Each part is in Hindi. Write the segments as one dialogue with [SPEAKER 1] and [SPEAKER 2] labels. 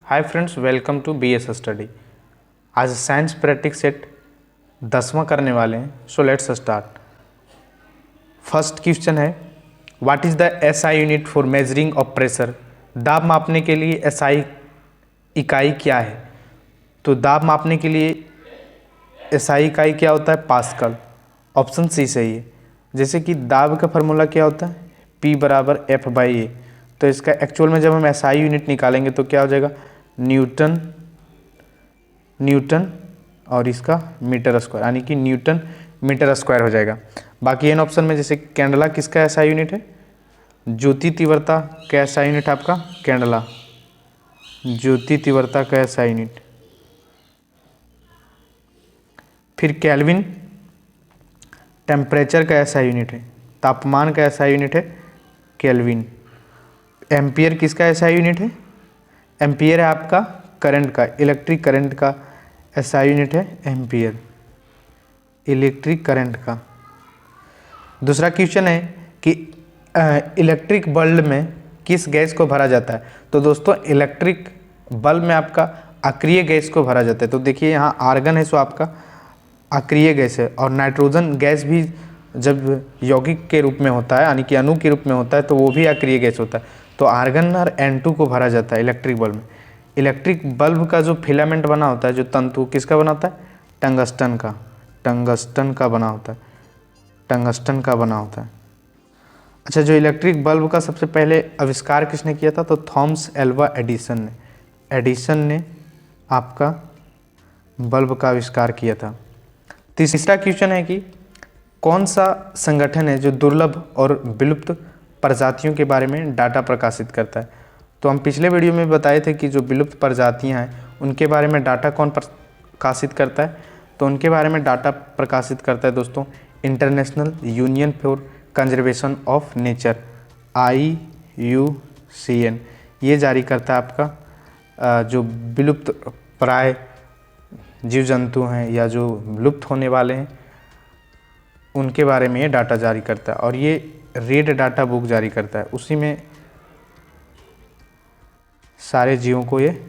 [SPEAKER 1] Hi friends, welcome to BS study. आज साइंस प्रैक्टिस सेट 10वां करने वाले हैं। So let's start. First question है, what is the SI unit for measuring of pressure. दाब मापने के लिए SI इकाई क्या है। तो दाब मापने के लिए SI इकाई क्या होता है, पास्कल। ऑप्शन सी सही है। जैसे कि दाब का फार्मूला क्या होता है, P बराबर F/A। तो इसका एक्चुअल में जब हम SI यूनिट निकालेंगे तो क्या हो जाएगा, न्यूटन और इसका मीटर स्क्वायर, यानी कि न्यूटन मीटर स्क्वायर हो जाएगा। बाकी एन ऑप्शन में जैसे कैंडला किसका SI यूनिट है, ज्योति तीव्रता का SI यूनिट आपका कैंडला, ज्योति तीव्रता का SI यूनिट। फिर केल्विन टेम्परेचर का SI यूनिट है, तापमान का SI यूनिट है केल्विन। एम्पियर किसका SI यूनिट है, एम्पियर है आपका करंट का, इलेक्ट्रिक करंट का SI यूनिट है एम्पियर, इलेक्ट्रिक करंट का। दूसरा क्वेश्चन है कि इलेक्ट्रिक बल्ब में किस गैस को भरा जाता है। तो दोस्तों इलेक्ट्रिक बल्ब में आपका अक्रिय गैस को भरा जाता है। तो देखिए यहाँ आर्गन है सो आपका अक्रिय गैस है, और नाइट्रोजन गैस भी जब यौगिक के रूप में होता है, यानी कि अणु के रूप में होता है, तो वो भी अक्रिय गैस होता है। तो आर्गन और N2 को भरा जाता है इलेक्ट्रिक बल्ब में। इलेक्ट्रिक बल्ब का जो फिलामेंट बना होता है, जो तंतु, किसका बना होता है, टंगस्टन का, टंगस्टन का बना होता है, टंगस्टन का बना होता है। अच्छा, जो इलेक्ट्रिक बल्ब का सबसे पहले आविष्कार किसने किया था, तो थॉमस एल्वा एडिसन ने, एडिसन ने आपका बल्ब का आविष्कार किया था। तीसरा क्वेश्चन है कि कौन सा संगठन है जो दुर्लभ और विलुप्त प्रजातियों के बारे में डाटा प्रकाशित करता है। तो हम पिछले वीडियो में बताए थे कि जो विलुप्त प्रजातियां हैं उनके बारे में डाटा कौन प्रकाशित करता है। तो उनके बारे में डाटा प्रकाशित करता है दोस्तों international union for conservation of nature, IUCN। ये जारी करता है आपका जो विलुप्त प्राय जीव जंतु हैं या जो लुप्त होने वाले हैं उनके बारे में ये डाटा जारी करता है, और ये रेड डाटा बुक जारी करता है। उसी में सारे जीवों को ये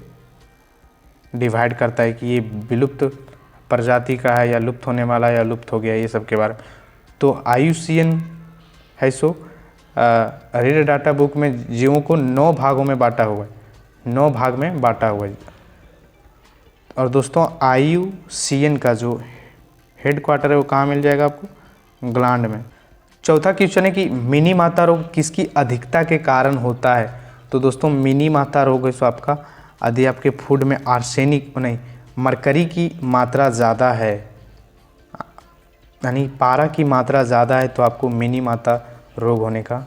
[SPEAKER 1] डिवाइड करता है कि ये विलुप्त प्रजाति का है या लुप्त होने वाला है या लुप्त हो गया, ये सब के बारे में। तो IUCN है सो रेड डाटा बुक में जीवों को 9 भागों में बांटा हुआ है, 9 भाग में बांटा हुआ है। और दोस्तों IUCN का जो हेड क्वार्टर है वो कहाँ मिल जाएगा आपको, इंग्लैंड में। चौथा क्वेश्चन है कि मिनी माता रोग किसकी अधिकता के कारण होता है। तो दोस्तों मिनी माता रोग है सो आपका यदि आपके फूड में आर्सेनिक नहीं मरकरी की मात्रा ज़्यादा है, यानी पारा की मात्रा ज़्यादा है, तो आपको मिनी माता रोग होने का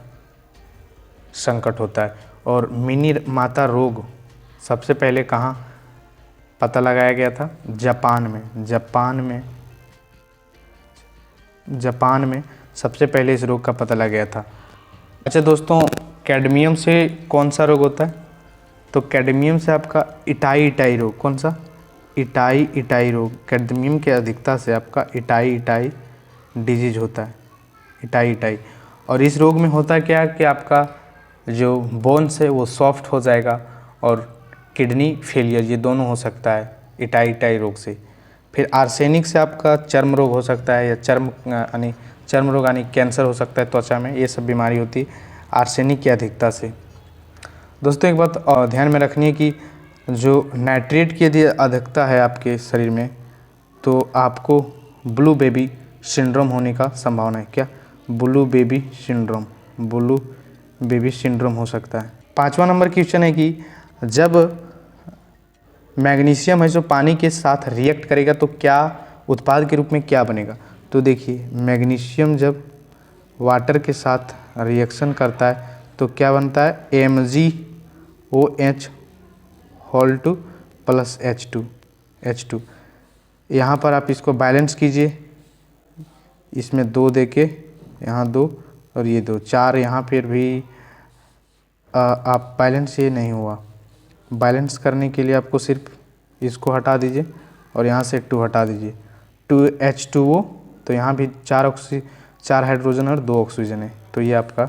[SPEAKER 1] संकट होता है। और मिनी माता रोग सबसे पहले कहाँ पता लगाया गया था, जापान में। जापान में सबसे पहले इस रोग का पता लगाया था। अच्छा दोस्तों, कैडमियम से कौन सा रोग होता है, तो कैडमियम से आपका इटाई रोग। कौन सा, इटाई रोग। कैडमियम की अधिकता से आपका इटाई डिजीज होता है, इटाई। और इस रोग में होता क्या कि आपका जो बोन्स है वो सॉफ्ट हो जाएगा और किडनी फेलियर, ये दोनों हो सकता है इटाई रोग से। फिर आर्सेनिक से आपका चर्म रोग हो सकता है, या चर्म रोग यानी कैंसर हो सकता है त्वचा में, ये सब बीमारी होती है आर्सेनिक की अधिकता से। दोस्तों एक बात ध्यान में रखनी है कि जो नाइट्रेट की यदि अधिकता है आपके शरीर में तो आपको ब्लू बेबी सिंड्रोम होने का संभावना है। क्या, ब्लू बेबी सिंड्रोम हो सकता है। 5वां नंबर क्वेश्चन है कि जब मैग्नीशियम है जो पानी के साथ रिएक्ट करेगा तो क्या उत्पाद के रूप में क्या बनेगा। तो देखिए मैग्नीशियम जब वाटर के साथ रिएक्शन करता है तो क्या बनता है, AmGOH होल 2 प्लस H2। यहाँ पर आप इसको बैलेंस कीजिए, इसमें 2 दे के यहाँ 2 और ये 2, 4 यहाँ पर भी आप बैलेंस, ये नहीं हुआ। बैलेंस करने के लिए आपको सिर्फ इसको हटा दीजिए और यहाँ से 2 हटा दीजिए, 2H2O। तो यहाँ भी 4 हाइड्रोजन और 2 ऑक्सीजन है, तो ये आपका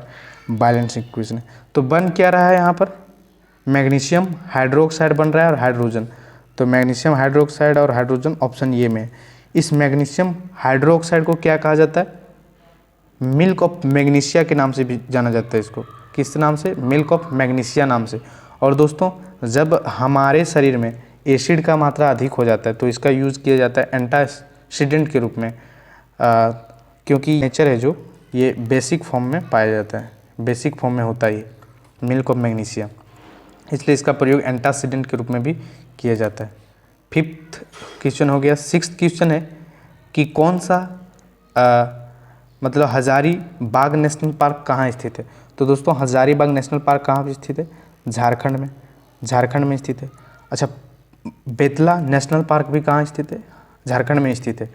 [SPEAKER 1] बैलेंस इक्वेशन है। तो बन क्या रहा है यहाँ पर, मैग्नीशियम हाइड्रोक्साइड बन रहा है और हाइड्रोजन, तो मैग्नीशियम हाइड्रोक्साइड और हाइड्रोजन ऑप्शन ये में है। इस मैग्नीशियम हाइड्रोक्साइड को क्या कहा जाता है? मिल्क ऑफ मैग्नीशिया के नाम से भी जाना जाता है इसको। किस नाम से? मिल्क ऑफ मैग्नीशिया नाम से। और दोस्तों जब हमारे शरीर में एसिड का मात्रा अधिक हो जाता है तो इसका यूज़ किया जाता है एंटासीडेंट के रूप में, क्योंकि नेचर है जो ये बेसिक फॉर्म में पाया जाता है, बेसिक फॉर्म में होता है ये मिल्क ऑफ मैग्नीशिया, इसलिए इसका प्रयोग एंटासीडेंट के रूप में भी किया जाता है। 5th क्वेश्चन हो गया। 6th क्वेश्चन है कि कौन सा मतलब हजारीबाग नेशनल पार्क कहाँ स्थित है? तो दोस्तों हजारीबाग नेशनल पार्क कहाँ पे स्थित है? झारखंड में, झारखंड में स्थित है। अच्छा, बेतला नेशनल पार्क भी कहाँ स्थित है? झारखंड में स्थित है,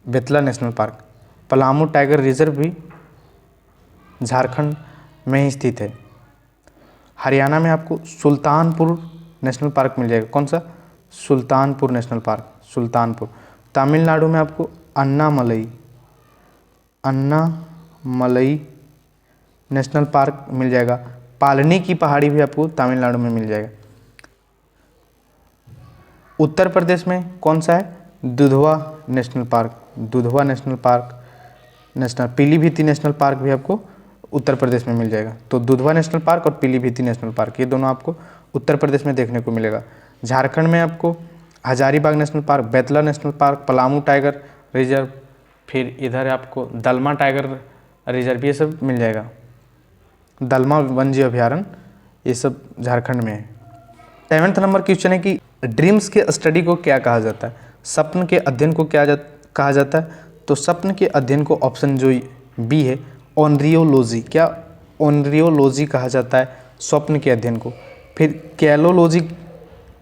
[SPEAKER 1] Betla national park. Palamu tiger reserve भी झारखंड में ही स्थित है। हरियाणा में आपको सुल्तानपुर नेशनल पार्क मिल जाएगा। कौन सा? Sultanpur national park, Sultanpur. तमिलनाडु में आपको अन्नामलई नेशनल पार्क मिल जाएगा। पालनी की पहाड़ी भी आपको तमिलनाडु में मिल जाएगा। उत्तर प्रदेश में कौन सा है? Dudhwa national park, Dudhwa national park, Pilibhit national park भी आपको उत्तर प्रदेश में मिल जाएगा। तो दुधवा नेशनल पार्क और पीलीभीती नेशनल पार्क ये दोनों आपको उत्तर प्रदेश में देखने को मिलेगा। झारखंड में आपको Hazaribagh national park, Betla national park, Palamu tiger reserve, फिर इधर आपको दलमा टाइगर रिजर्व ये सब मिल जाएगा। दलमा वन्यजीव अभयारण्य ये सब झारखंड में है। 7th नंबर क्वेश्चन है कि ड्रीम्स के स्टडी को क्या कहा जाता है? स्वप्न के अध्ययन को क्या कहा जाता है? तो स्वप्न के अध्ययन को ऑप्शन जो बी है ओनरियोलॉजी, क्या ओनरियोलॉजी कहा जाता है स्वप्न के अध्ययन को। फिर कैलोलॉजी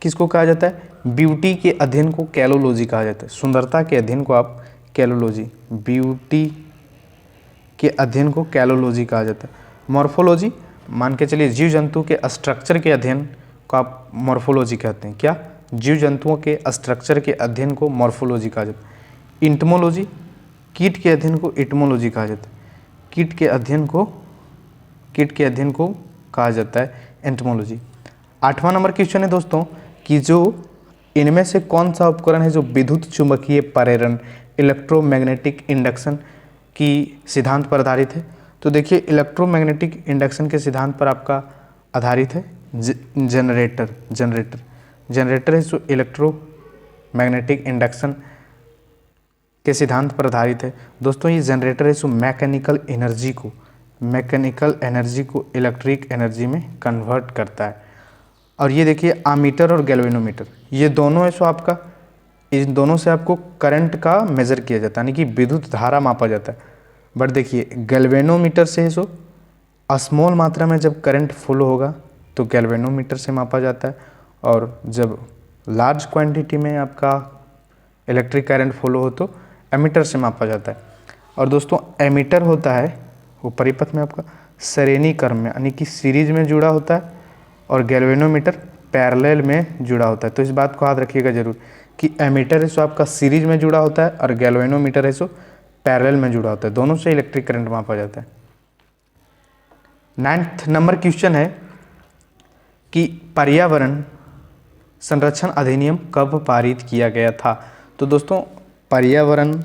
[SPEAKER 1] किसको कहा जाता है? ब्यूटी के अध्ययन को कैलोलॉजी कहा जाता है। सुंदरता के अध्ययन को आप कैलोलॉजी, ब्यूटी के अध्ययन को कैलोलॉजी कहा जाता है। मॉर्फोलॉजी मान के चलिए जीव जंतु के स्ट्रक्चर के अध्ययन को आप मॉर्फोलॉजी कहते हैं। क्या? जीव जंतुओं के स्ट्रक्चर के अध्ययन को मॉर्फोलॉजी कहा जाता है। इंटमोलॉजी कीट के अध्ययन को इटमोलॉजी कहा जाता है। कीट के अध्ययन को कहा जाता है एंटमोलॉजी। 8वां नंबर क्वेश्चन है दोस्तों कि जो इनमें से कौन सा उपकरण है जो विद्युत चुंबकीय प्रेरण इलेक्ट्रोमैग्नेटिक इंडक्शन की सिद्धांत पर आधारित है? तो देखिए इलेक्ट्रोमैग्नेटिक इंडक्शन के सिद्धांत पर आपका आधारित है जनरेटर है जो इलेक्ट्रोमैग्नेटिक इंडक्शन के सिद्धांत पर आधारित है। दोस्तों ये जनरेटर है जो मैकेनिकल एनर्जी को इलेक्ट्रिक एनर्जी में कन्वर्ट करता है। और ये देखिए आमीटर और गैल्वेनोमीटर ये दोनों है सो आपका, इन दोनों से आपको करंट का मेज़र किया जाता है, यानी कि विद्युत धारा मापा जाता है। बट देखिए गैल्वेनोमीटर से है सो स्मॉल मात्रा में जब करंट फ्लो होगा तो गैल्वेनोमीटर से मापा जाता है, और जब लार्ज क्वांटिटी में आपका इलेक्ट्रिक करंट फ्लो हो तो एमीटर से मापा जाता है। और दोस्तों एमीटर होता है वो परिपथ में आपका श्रेणी क्रम में यानी कि सीरीज में जुड़ा होता है, और गैल्वेनोमीटर पैरेलल में जुड़ा होता है। तो इस बात को याद रखिएगा जरूर कि एमीटर है सो आपका सीरीज में जुड़ा होता है और गैल्वेनोमीटर है सो पैरेलल में जुड़ा होता है, दोनों से इलेक्ट्रिक करंट मापा जाता है। 9th नंबर क्वेश्चन है कि पर्यावरण संरक्षण अधिनियम कब पारित किया गया था? तो दोस्तों पर्यावरण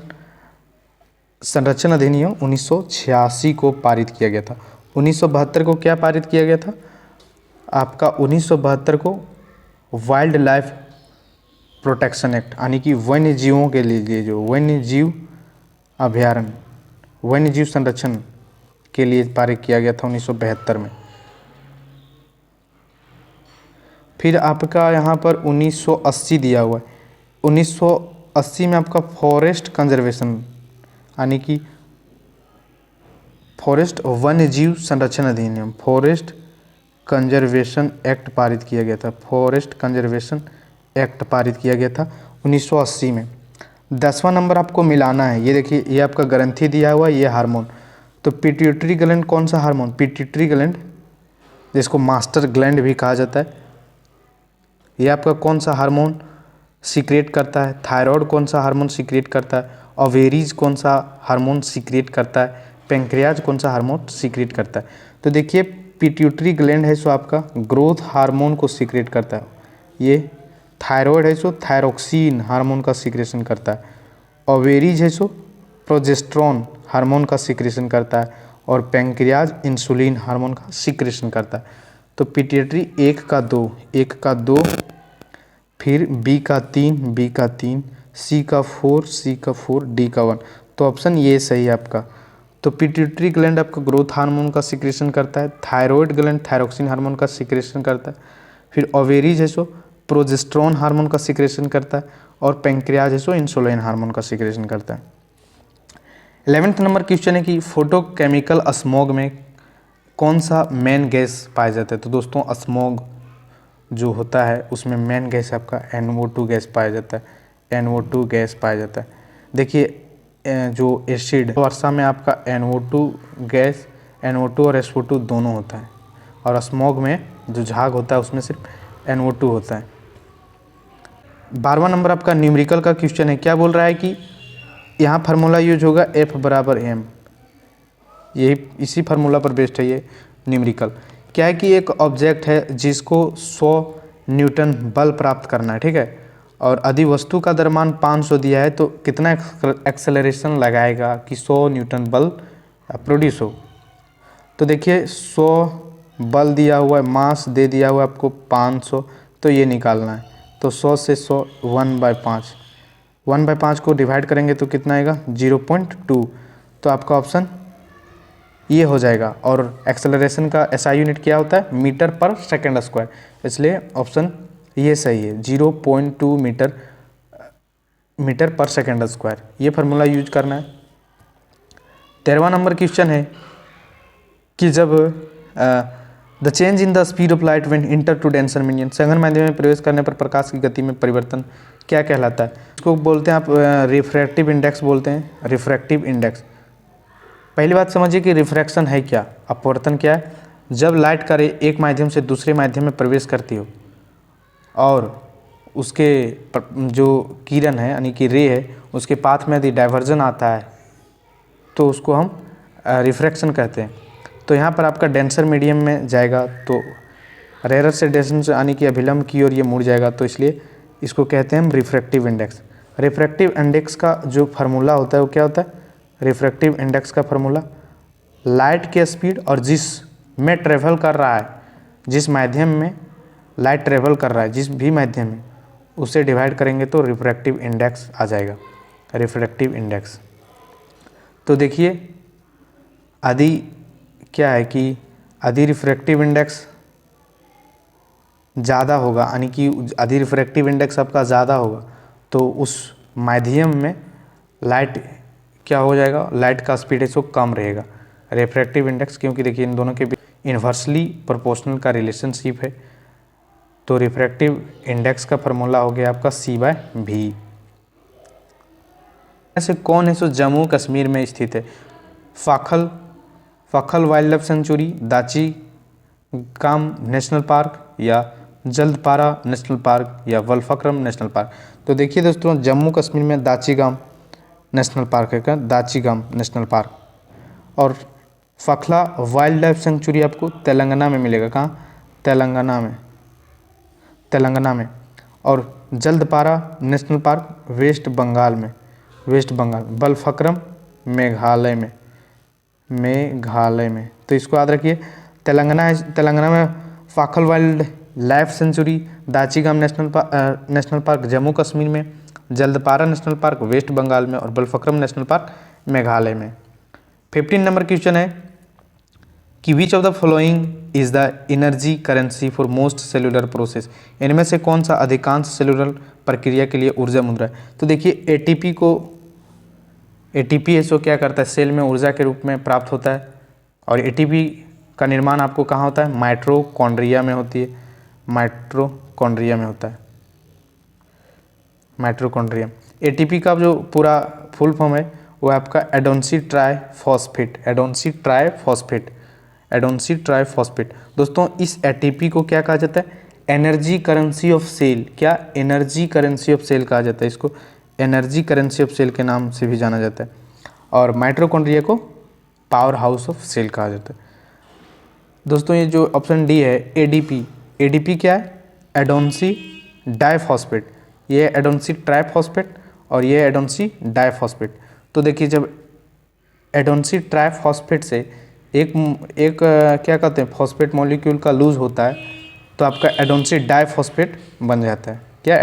[SPEAKER 1] संरक्षण अधिनियम 1986 को पारित किया गया था। 1972 को क्या पारित किया गया था? आपका 1972 को वाइल्ड लाइफ प्रोटेक्शन एक्ट, यानी कि वन्य जीवों के लिए जो वन्य जीव अभयारण्य, वन्य जीव संरक्षण के लिए पारित किया गया था 1972 में। फिर आपका यहाँ पर 1980 दिया हुआ है। 1980 में आपका फॉरेस्ट कंजर्वेशन यानी कि फॉरेस्ट वन्य जीव संरक्षण अधिनियम, फॉरेस्ट कंजर्वेशन एक्ट पारित किया गया था। फॉरेस्ट कंजर्वेशन एक्ट पारित किया गया था 1980 में। 10वां नंबर आपको मिलाना है। ये देखिए ये आपका ग्रंथि दिया हुआ है, ये हार्मोन। तो पिट्यूटरी ग्लैंड कौन सा हार्मोन? पिट्यूटरी ग्लैंड जिसको मास्टर ग्लैंड भी कहा जाता है, ये आपका कौन सा हार्मोन सीक्रेट करता है? थायराइड कौन सा हार्मोन सीक्रेट करता है? ओवेरीज कौन सा हार्मोन सीक्रेट करता है? पेंक्रियाज कौन सा हार्मोन सीक्रेट करता है? तो देखिए पिट्यूटरी ग्लैंड है सो आपका ग्रोथ हार्मोन को सीक्रेट करता है। ये थायराइड है सो थायरोक्सिन हार्मोन का सीक्रेशन करता है। ओवेरीज है सो प्रोजेस्टेरोन हार्मोन का सीक्रेशन करता है। और पैंक्रियाज इंसुलिन हार्मोन का सीक्रेशन करता है। तो पिट्यूटरी 1 का 2, फिर बी का 3, सी का 4, डी का 1। तो ऑप्शन ये सही है आपका। तो पिट्यूटरी ग्लैंड आपका ग्रोथ हार्मोन का सीक्रेशन करता है, थायराइड ग्लैंड थायरोक्सिन हार्मोन का सीक्रेशन करता है, फिर ओवेरीज है सो प्रोजेस्टेरोन हार्मोन का सीक्रेशन करता है, और पैंक्रियाज है सो इंसुलिन हार्मोन का सीक्रेशन करता है। 11th नंबर क्वेश्चन है कि फोटोकेमिकल स्मॉग में कौन सा मेन गैस पाया जाता है। तो दोस्तों स्मॉग जो होता है उसमें मेन गैस आपका NO2 गैस पाया जाता है। NO2 गैस पाया जाता है। देखिए जो एसिड वर्षा में आपका NO2 गैस, NO2 और SO2 दोनों होता है, और स्मॉग में जो झाग होता है उसमें सिर्फ NO2 होता है। 12वां नंबर आपका न्यूमेरिकल का क्वेश्चन है। क्या बोल रहा है कि यहाँ फार्मूला यूज होगा F = m। यही इसी फार्मूला पर बेस्ड है ये न्यूमेरिकल। क्या है कि एक ऑब्जेक्ट है जिसको 100 न्यूटन बल प्राप्त करना है, ठीक है, और अधिवस्तु का द्रव्यमान 500 दिया है, तो कितना एक्सेलरेशन लगाएगा कि 100 न्यूटन बल प्रोड्यूस हो। तो देखिए 100 बल दिया हुआ है, मास दे दिया हुआ है आपको 500, तो ये निकालना है। तो 100 से 100 1/5, 1/5 को डिवाइड करेंगे तो कितना आएगा 0.2। तो आपका ऑप्शन ये हो जाएगा। और एक्सेलरेशन का SI यूनिट क्या होता है, मीटर/सेकंड², इसलिए ऑप्शन ये सही है 0.2 मीटर/सेकंड²। ये फार्मूला यूज करना है। 13वां नंबर क्वेश्चन है कि जब the change in the speed of light when enter to denser medium, सघन माध्यम में प्रवेश करने पर प्रकाश की गति में परिवर्तन क्या कहलाता है। इसको बोलते हैं आप रिफ्रैक्टिव इंडेक्स बोलते हैं, रिफ्रैक्टिव इंडेक्स। पहली बात समझिए कि रिफ्रैक्शन है क्या, अपवर्तन क्या है। जब लाइट का रे एक माध्यम से दूसरे माध्यम में प्रवेश करती हो और उसके जो किरण है यानी कि रे है उसके पाथ में यदि डाइवर्जन आता है तो उसको हम रिफ्रैक्शन कहते हैं। तो यहाँ पर आपका डेंसर मीडियम में जाएगा तो रेयर से डेंसर यानी कि अभिलंब की ओर ये मुड़ जाएगा, तो इसलिए इसको कहते हैं हम रिफ्रैक्टिव इंडेक्स। रिफ्रैक्टिव इंडेक्स का जो फार्मूला होता है वो क्या होता है, रिफ्रैक्टिव इंडेक्स का फार्मूला लाइट की स्पीड और जिस में ट्रेवल कर रहा है, जिस माध्यम में लाइट ट्रेवल कर रहा है, जिस भी माध्यम में, उसे डिवाइड करेंगे तो रिफ्रैक्टिव इंडेक्स आ जाएगा, रिफ्रैक्टिव इंडेक्स। तो देखिए आदि क्या है कि आदि रिफ्रैक्टिव इंडेक्स ज़्यादा होगा, यानी कि आदि रिफ्रैक्टिव इंडेक्स आपका ज़्यादा होगा तो उस माध्यम में लाइट क्या हो जाएगा, लाइट का स्पीड है सो कम रहेगा। रिफ्रैक्टिव इंडेक्स, क्योंकि देखिए इन दोनों के बीच इन्वर्सली प्रोपोर्शनल का रिलेशनशिप है। तो रिफ्रैक्टिव इंडेक्स का फार्मूला हो गया आपका C/V। ऐसे कौन है सो जम्मू कश्मीर में स्थित है। फाखल वाइल्ड लाइफ सेंचुरी, दाची गाम नेशनल पार्क, या जल्दपारा नेशनल पार्क, या वल्फक्रम नेशनल पार्क। तो देखिए दोस्तों जम्मू कश्मीर में दाचीगाम नेशनल पार्क है, क्या दाचीगाम नेशनल पार्क। और फखला वाइल्ड लाइफ सेंचुरी आपको तेलंगाना में मिलेगा, कहाँ, तेलंगाना में। और जल्दपारा नेशनल पार्क वेस्ट बंगाल में, बल्फक्रम मेघालय में। तो इसको याद रखिए, तेलंगाना में Pakhal wildlife sanctuary, Dachigam national park Jammu Kashmir में, Jaldapara national park West Bengal में, और बल्फक्रम नेशनल पार्क मेघालय में। 15 नंबर क्वेश्चन है कि विच of the following is the energy currency for most cellular process. इनमें से कौन सा अधिकांश सेलुलर प्रक्रिया के लिए ऊर्जा मुद्रा है। तो देखिए एटीपी है सो क्या करता है, सेल में ऊर्जा के रूप में प्राप्त होता है, और एटीपी का निर्माण आपको कहाँ होता है, माइटोकॉन्ड्रिया में होती है, माइटोकॉन्ड्रिया में होता है, माइटोकॉन्ड्रिया। एटीपी का जो पूरा फुल फॉर्म है वो आपका एडोनसी ट्राइफॉस्फेट। दोस्तों इस एटीपी को क्या कहा जाता है, एनर्जी करेंसी ऑफ सेल। क्या, एनर्जी करेंसी ऑफ सेल कहा जाता है, इसको एनर्जी करेंसी ऑफ सेल के नाम से भी जाना जाता है। और माइटोकॉन्ड्रिया को पावर हाउस ऑफ सेल कहा जाता है। दोस्तों ये जो ऑप्शन डी है एडीपी, एडीपी क्या है? एडोनसी डाइफॉस्फेट। ये है एडोनसी ट्राइफॉस्फेट और ये है एडोनसी डाइफॉस्फेट। तो देखिए जब एडोनसी ट्राइफॉस्फेट से एक क्या कहते हैं फॉस्फेट मॉलिक्यूल का लूज होता है तो आपका एडोनसी डाइफॉस्फेट बन जाता है। क्या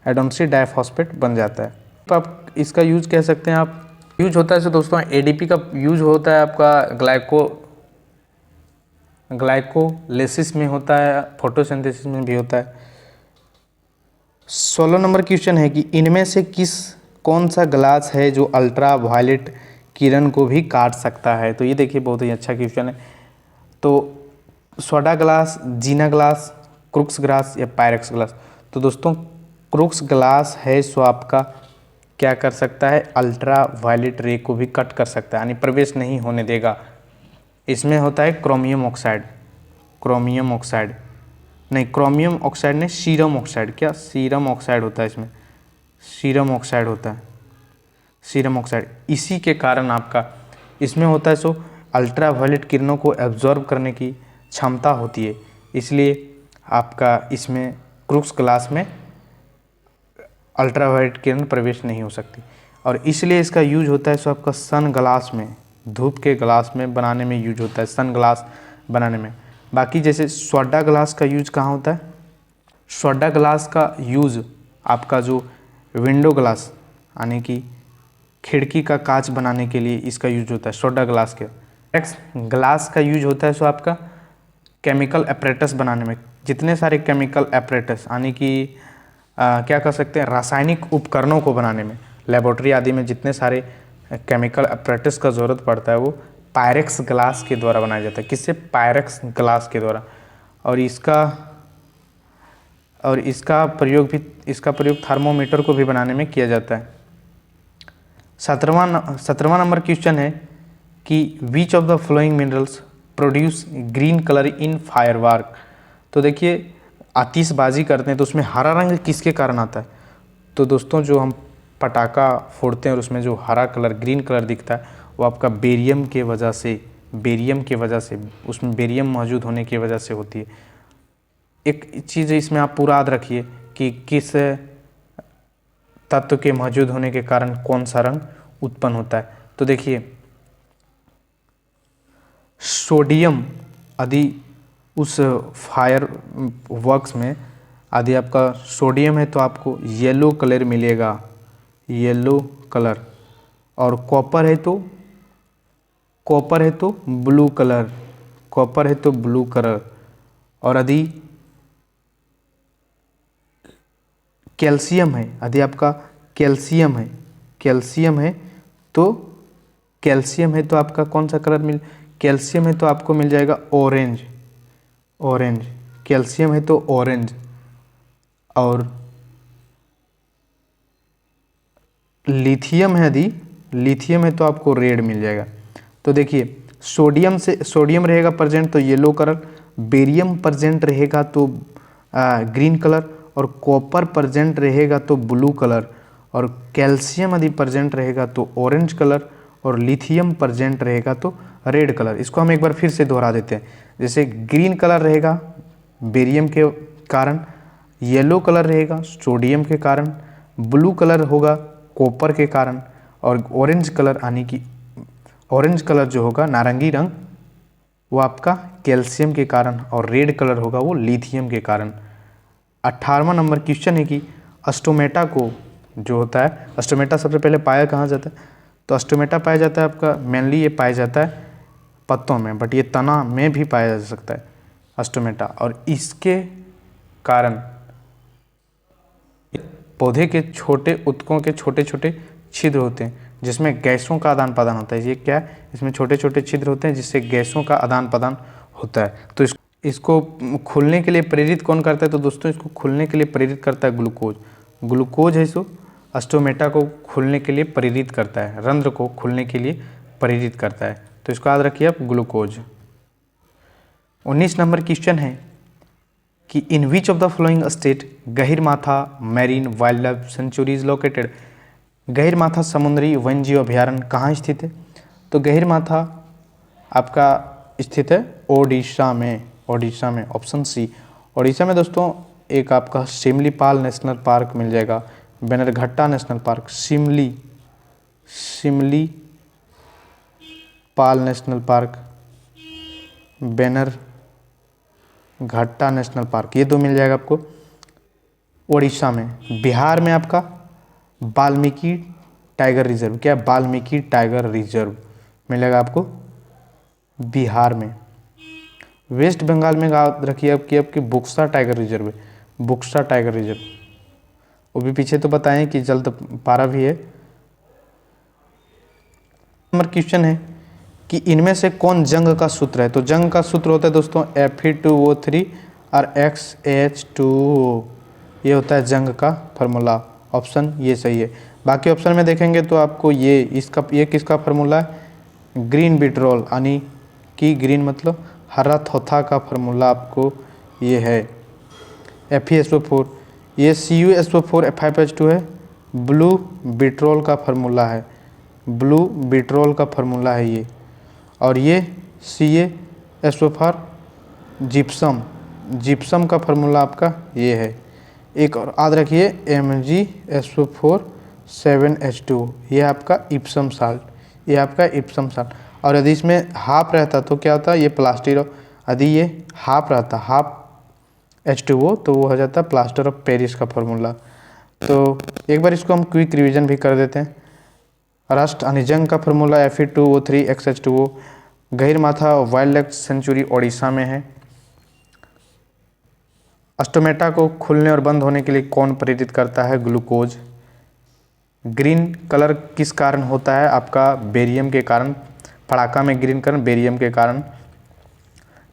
[SPEAKER 1] एडोनसी डाइफॉस्फेट बन जाता है। तो आप इसका यूज कह सकते हैं, आप यूज होता है। तो दोस्तों एडीपी का यूज होता है आपका ग्लाइकोलाइसिस में होता है, फोटोसिंथेसिस में भी होता है। 16 नंबर क्वेश्चन है कि इनमें से कौन सा ग्लास है जो अल्ट्रा वायलेट किरण को भी काट सकता है। तो ये देखिए बहुत ही अच्छा क्वेश्चन है। तो सोडा ग्लास, जीना ग्लास, क्रुक्स ग्लास या पायरेक्स ग्लास। तो दोस्तों क्रुक्स ग्लास है सो आपका क्या कर सकता है? अल्ट्रा वायलेट रे को भी कट कर सकता है, यानी प्रवेश नहीं होने देगा। इसमें होता है क्रोमियम ऑक्साइड, क्रोमियम ऑक्साइड नहीं, क्रोमियम ऑक्साइड नहीं, सीरम ऑक्साइड। क्या? सीरम ऑक्साइड होता है इसमें, सीरम ऑक्साइड होता है, सीरम ऑक्साइड। इसी के कारण आपका इसमें होता है सो अल्ट्रा वायलेट किरणों को एब्जॉर्ब करने की क्षमता होती है, इसलिए आपका इसमें क्रुक्स ग्लास में अल्ट्रा वायलेट किरण प्रवेश नहीं हो सकती। और इसलिए इसका यूज होता है सो आपका सन ग्लास में, धूप के ग्लास में बनाने में यूज होता है, सन ग्लास बनाने में। बाकी जैसे सोडा ग्लास का यूज कहाँ होता है? सोडा ग्लास का यूज आपका जो विंडो ग्लास यानी कि खिड़की का कांच बनाने के लिए इसका यूज होता है सोडा ग्लास के। नेक्स्ट ग्लास का यूज होता है सो आपका केमिकल एपरेटस बनाने में। जितने सारे केमिकल एपरेटस यानी कि क्या कर सकते हैं, रासायनिक उपकरणों को बनाने में, लेबोरेटरी आदि में जितने सारे केमिकल एपरेटस का ज़रूरत पड़ता है वो पायरेक्स ग्लास के द्वारा बनाया जाता है। किससे? पायरेक्स ग्लास के द्वारा। और इसका प्रयोग थर्मोमीटर को भी बनाने में किया जाता है। 17वां नंबर क्वेश्चन है कि विच of the flowing minerals produce green colour in firework. तो देखिए आतिशबाजी करते हैं तो उसमें हरा रंग किसके कारण आता है? तो दोस्तों जो हम पटाखा फोड़ते हैं और उसमें जो हरा कलर, ग्रीन कलर दिखता है वो आपका बेरियम के वजह से, उसमें बेरियम मौजूद होने की वजह से होती है। एक चीज़ इसमें आप पूरा याद रखिए कि किस तत्व के मौजूद होने के कारण कौन सा रंग उत्पन्न होता है। तो देखिए सोडियम यदि उस फायर वर्क्स में यदि आपका सोडियम है तो आपको येलो कलर मिलेगा, येलो कलर। और कॉपर है तो ब्लू कलर, कॉपर है तो ब्लू कलर। और यदि कैल्शियम है, यदि आपका कैल्शियम है तो आपका कौन सा कलर कैल्शियम है तो आपको मिल जाएगा ऑरेंज, कैल्शियम है तो ऑरेंज। और लिथियम है तो आपको रेड मिल जाएगा। तो देखिए सोडियम रहेगा प्रेजेंट तो येलो कलर, बेरियम प्रेजेंट रहेगा तो ग्रीन कलर, और कॉपर प्रेजेंट रहेगा तो ब्लू कलर, और कैल्शियम यदि प्रेजेंट रहेगा तो ऑरेंज कलर, और लिथियम प्रेजेंट रहेगा तो रेड कलर। इसको हम एक बार फिर से दोहरा देते हैं। जैसे ग्रीन कलर रहेगा बेरियम के कारण, येलो कलर रहेगा सोडियम के कारण, ब्लू कलर होगा कॉपर के कारण, और ऑरेंज कलर यानी कि ऑरेंज कलर जो होगा नारंगी रंग वो आपका कैल्शियम के कारण, और रेड कलर होगा वो लिथियम के कारण। 18वां नंबर क्वेश्चन है कि अस्टोमेटा को जो होता है, अस्टोमेटा सबसे पहले पाया कहाँ जाता है? तो अस्टोमेटा पाया जाता है आपका मेनली ये पाया जाता है पत्तों में, बट ये तना में भी पाया जा सकता है अस्टोमेटा। और इसके कारण पौधे के छोटे ऊतकों के छोटे छोटे छिद्र होते हैं जिसमें गैसों का आदान प्रदान होता है। ये क्या है? इसमें छोटे छोटे छिद्र होते हैं जिससे गैसों का आदान प्रदान होता है। तो इसको खुलने के लिए प्रेरित कौन करता है? तो दोस्तों इसको खुलने के लिए प्रेरित करता है ग्लूकोज है सो अस्टोमेटा को खुलने के लिए प्रेरित करता है, रंध्र को खुलने के लिए प्रेरित करता है। तो इसको याद रखिए आप, ग्लूकोज। 19 नंबर क्वेश्चन है कि in which of the following state Gahirmatha marine wildlife sanctuary is located. Gahirmatha समुद्री वन्यजीव अभयारण्य कहाँ स्थित है? तो गहिरमाथा आपका स्थित है ओडिशा में ऑप्शन सी ओडिशा में दोस्तों एक आपका शिमलीपाल नेशनल पार्क मिल जाएगा, Bannerghatta national park, Similipal national park, Bannerghatta national park, ये दो मिल जाएगा आपको ओडिशा में। बिहार में आपका वाल्मीकि टाइगर रिजर्व, क्या वाल्मीकि टाइगर रिजर्व मिलेगा आपको बिहार में। वेस्ट बंगाल में याद रखिए आपकी बुक्सा टाइगर रिजर्व है, बुक्सा टाइगर रिजर्व, वो भी पीछे तो बताएं कि जल्द पारा भी है। नंबर क्वेश्चन है कि इनमें से कौन जंग का सूत्र है, तो जंग का सूत्र होता है दोस्तों Fe2O3 और XH2O, ये होता है जंग का फार्मूला, ऑप्शन ये सही है। बाकी ऑप्शन में देखेंगे तो आपको ये किसका फार्मूला है, ग्रीन विड्रॉल, यानी कि ग्रीन मतलब हरा थौथा का फार्मूला आपको ये है FeSO4, ये CuSO4 है, ब्लू विट्रोल का फार्मूला है, ब्लू विट्रोल का फार्मूला है ये, और ये CaSO4 जिप्सम का फार्मूला आपका ये है। एक और याद रखिए MgSO4 7H2, ये आपका इप्सम साल्ट, ये आपका इप्सम साल्ट। और यदि इसमें हाफ रहता तो क्या होता, ये प्लास्टर, यदि ये हाफ रहता हाफ H2O तो वो हो जाता प्लास्टर ऑफ पेरिस का फार्मूला। तो एक बार इसको हम क्विक रिवीजन भी कर देते हैं। राष्ट्र यानी जंग का formula Fe2O3 XH2O, Gahirmatha wild life sanctuary Odisha में है। अस्टोमेटा को खुलने और बंद होने के लिए कौन प्रेरित करता है, ग्लूकोज। ग्रीन कलर किस कारण होता है, आपका बेरियम के कारण, पटाखा में ग्रीन कलर बेरियम के कारण।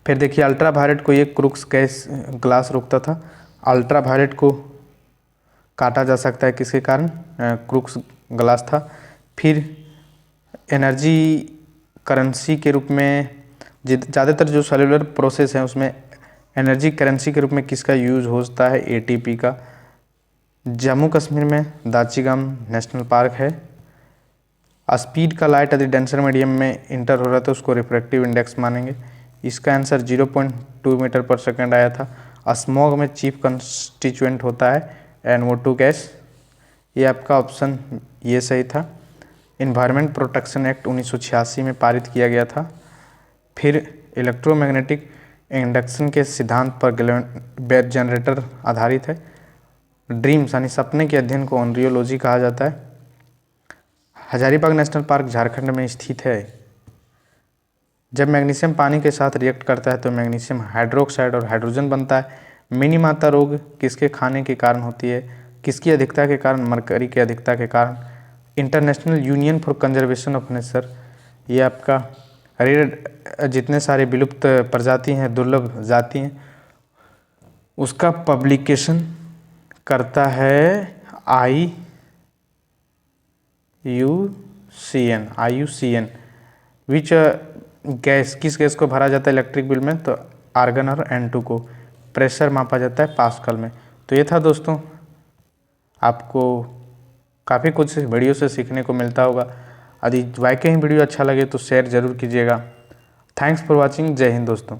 [SPEAKER 1] फिर देखिए अल्ट्रावायलेट को ये क्रुक्स गैस ग्लास रोकता था, अल्ट्रावायलेट को काटा जा सकता है किसके कारण, क्रुक्स ग्लास था। फिर एनर्जी करेंसी के रूप में ज़्यादातर जो सेलुलर प्रोसेस है उसमें एनर्जी करेंसी के रूप में किसका यूज़ होता है, ATP का। जम्मू कश्मीर में दाचिगाम नेशनल पार्क है। स्पीड का लाइट यदि डेंसर मीडियम में इंटर हो रहा है तो उसको रिफ्रैक्टिव इंडेक्स मानेंगे। इसका आंसर 0.2 मीटर पर सेकेंड आया था। स्मॉग में चीफ कंस्टिट्यूएंट होता है NO2 गैस, ये आपका ऑप्शन ये सही था। इन्वायरमेंट प्रोटेक्शन एक्ट 1986 में पारित किया गया था। फिर इलेक्ट्रोमैग्नेटिक इंडक्शन के सिद्धांत पर जनरेटर आधारित है। ड्रीम्स यानी सपने के अध्ययन को ऑन्ड्रियोलॉजी कहा जाता है। हजारीबाग नेशनल पार्क झारखंड में स्थित है। जब मैग्नीशियम पानी के साथ रिएक्ट करता है तो मैग्नीशियम हाइड्रोक्साइड और हाइड्रोजन बनता है। मिनी माता रोग किसके खाने के कारण होती है, किसकी अधिकता के कारण, मरकरी की अधिकता के कारण। International union for conservation of nature, ये आपका रेयर जितने सारे विलुप्त प्रजाति हैं, दुर्लभ जाति हैं, उसका पब्लिकेशन करता है IUCN। विच गैस, किस गैस को भरा जाता है इलेक्ट्रिक बिल में, तो आर्गन और N2 को। प्रेशर मापा जाता है पास्कल में। तो ये था दोस्तों, आपको काफ़ी कुछ वीडियो से सीखने को मिलता होगा। यदि वाकई ही वीडियो अच्छा लगे तो शेयर ज़रूर कीजिएगा। Thanks for watching. जय हिंद दोस्तों।